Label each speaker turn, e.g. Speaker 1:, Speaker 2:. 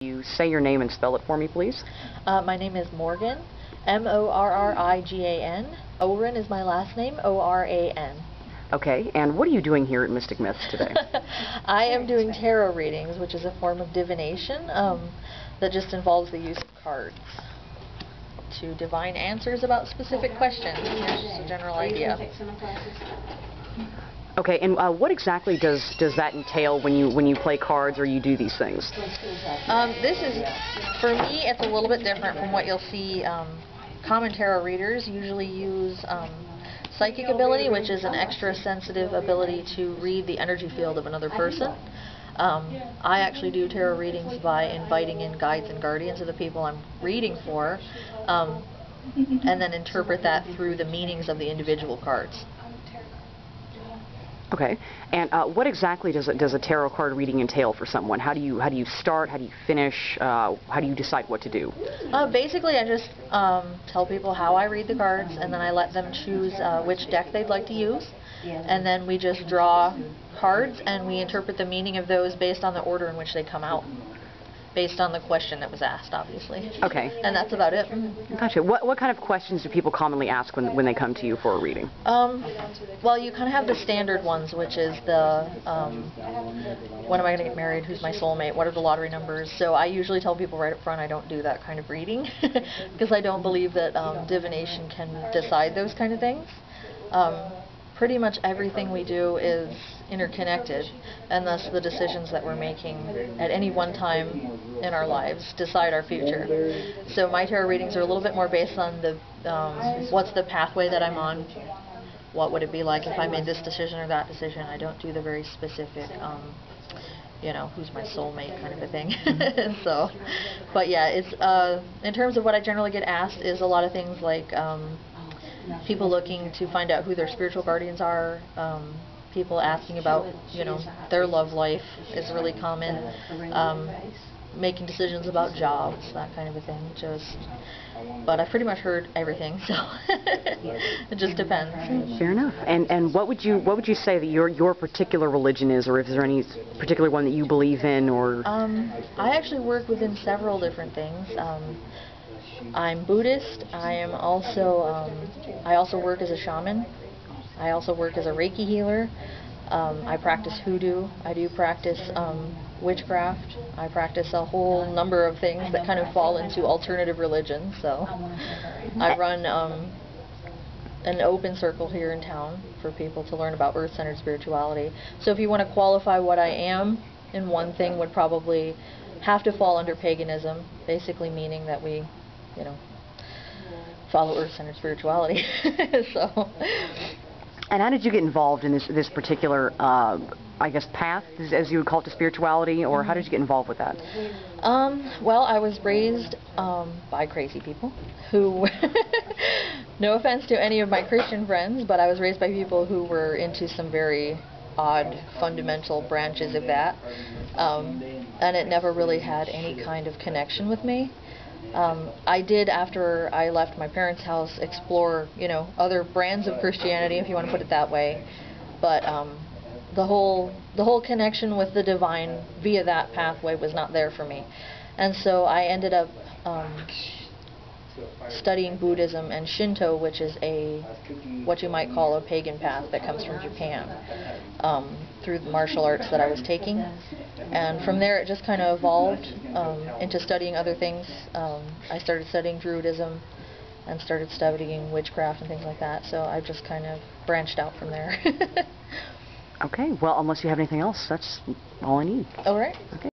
Speaker 1: You say your name and spell it for me, please.
Speaker 2: My name is Morgan, Morrigan. Oran is my last name, Oran.
Speaker 1: Okay, and what are you doing here at Mystic Myths today?
Speaker 2: I am doing tarot readings, which is a form of divination that just involves the use of cards to divine answers about specific questions. Here's just a general idea.
Speaker 1: Okay, and what exactly does that entail when you play cards or you do these things?
Speaker 2: This is, for me, it's a little bit different from what you'll see. Common tarot readers usually use psychic ability, which is an extra sensitive ability to read the energy field of another person. I actually do tarot readings by inviting in guides and guardians of the people I'm reading for, and then interpret that through the meanings of the individual cards.
Speaker 1: Okay, and what exactly does a tarot card reading entail for someone? How do you start? How do you finish? How do you decide what to do?
Speaker 2: Basically, I just tell people how I read the cards, and then I let them choose which deck they'd like to use, and then we just draw cards, and we interpret the meaning of those based on the order in which they come out, based on the question that was asked, obviously.
Speaker 1: Okay.
Speaker 2: And that's about it.
Speaker 1: Gotcha. What kind of questions do people commonly ask when they come to you for a reading?
Speaker 2: Well, you kind of have the standard ones, which is the, when am I going to get married, who's my soulmate, what are the lottery numbers? So I usually tell people right up front I don't do that kind of reading, because I don't believe that divination can decide those kind of things. Pretty much everything we do is interconnected, and thus the decisions that we're making at any one time in our lives decide our future. So my tarot readings are a little bit more based on the what's the pathway that I'm on, what would it be like if I made this decision or that decision. I don't do the very specific you know, who's my soulmate kind of a thing. So, but yeah, it's in terms of what I generally get asked is a lot of things like people looking to find out who their spiritual guardians are, people asking about, you know, their love life is really common, making decisions about jobs, that kind of a thing. But I've pretty much heard everything, so it just depends.
Speaker 1: Fair enough. And what would you say that your particular religion is, or if there any particular one that you believe in, or?
Speaker 2: I actually work within several different things. I'm Buddhist. I also work as a shaman. I also work as a Reiki healer. I practice hoodoo. I do practice witchcraft. I practice a whole number of things that kind of fall into alternative religion. So I run an open circle here in town for people to learn about earth-centered spirituality. So if you want to qualify what I am in one thing, would probably have to fall under paganism, basically meaning that we, you know, follow earth-centered spirituality. So.
Speaker 1: And how did you get involved in this particular, I guess, path, as you would call it, to spirituality, or how did you get involved with that?
Speaker 2: Well, I was raised by crazy people who, no offense to any of my Christian friends, but I was raised by people who were into some very odd fundamental branches of that, and it never really had any kind of connection with me. I did, after I left my parents' house, explore, you know, other brands of Christianity, if you want to put it that way, but the whole connection with the divine via that pathway was not there for me, and so I ended up studying Buddhism and Shinto, which is what you might call a pagan path that comes from Japan, through the martial arts that I was taking. And from there it just kind of evolved into studying other things. I started studying Druidism and started studying witchcraft and things like that, so I just kind of branched out from there.
Speaker 1: Okay, well, unless you have anything else, that's all I need.
Speaker 2: All right.
Speaker 1: Okay.